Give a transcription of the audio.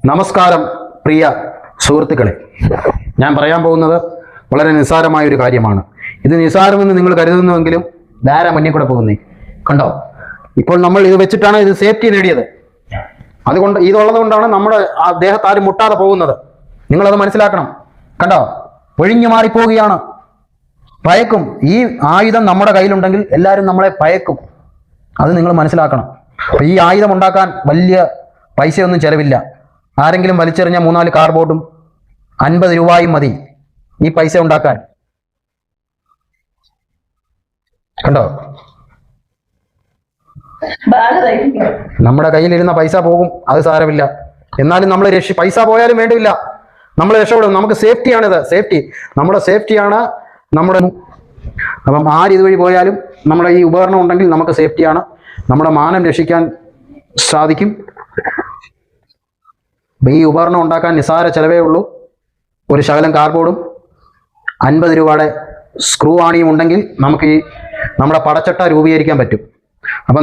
നമസ്കാരം പ്രിയ സുഹൃത്തുക്കളെ, ഞാൻ പറയാൻ പോകുന്നത് വളരെ നിസ്സാരമായൊരു കാര്യമാണ്. ഇത് നിസ്സാരമെന്ന് നിങ്ങൾ കരുതുന്നുവെങ്കിലും ധാരാ മുന്നിൽ കൂടെ പോകുന്നേ കണ്ടോ. ഇപ്പോൾ നമ്മൾ ഇത് വെച്ചിട്ടാണ് ഇത് സേഫ്റ്റി നേടിയത്. അതുകൊണ്ട് ഇതുള്ളത് കൊണ്ടാണ് നമ്മുടെ ആ ദേഹത്ത് ആരും മുട്ടാതെ പോകുന്നത്. നിങ്ങളത് മനസ്സിലാക്കണം. കണ്ടോ, ഒഴിഞ്ഞു മാറിപ്പോവുകയാണ്. ഭയക്കും. ഈ ആയുധം നമ്മുടെ കയ്യിലുണ്ടെങ്കിൽ എല്ലാവരും നമ്മളെ ഭയക്കും. അത് നിങ്ങൾ മനസ്സിലാക്കണം. അപ്പോൾ ഈ ആയുധം ഉണ്ടാക്കാൻ വലിയ പൈസയൊന്നും ചെലവില്ല. ആരെങ്കിലും വലിച്ചെറിഞ്ഞ 3-4 കാർഡ്ബോർഡും 50 രൂപയും മതി ഈ പൈസ ഉണ്ടാക്കാൻ. കണ്ടോ, നമ്മുടെ കയ്യിലിരുന്ന പൈസ പോകും, അത് സാരമില്ല. എന്നാലും നമ്മൾ പൈസ പോയാലും വേണ്ടിയില്ല, നമ്മൾ രക്ഷപ്പെടും. നമുക്ക് സേഫ്റ്റിയാണിത്. സേഫ്റ്റി, നമ്മുടെ സേഫ്റ്റിയാണ് നമ്മുടെ. അപ്പം ആര് ഇതുവഴി പോയാലും നമ്മുടെ ഈ ഉപകരണം ഉണ്ടെങ്കിൽ നമുക്ക് സേഫ്റ്റിയാണ്. നമ്മുടെ മാനം രക്ഷിക്കാൻ സാധിക്കും. ഈ ഉപകരണം ഉണ്ടാക്കാൻ നിസ്സാര ചിലവേ ഉള്ളൂ. ഒരു ശകലം കാർഡ്ബോർഡും 50 രൂപയുടെ സ്ക്രൂ ആണിയും ഉണ്ടെങ്കിൽ നമുക്ക് ഈ നമ്മുടെ പടച്ചട്ട രൂപീകരിക്കാൻ പറ്റും. അപ്പം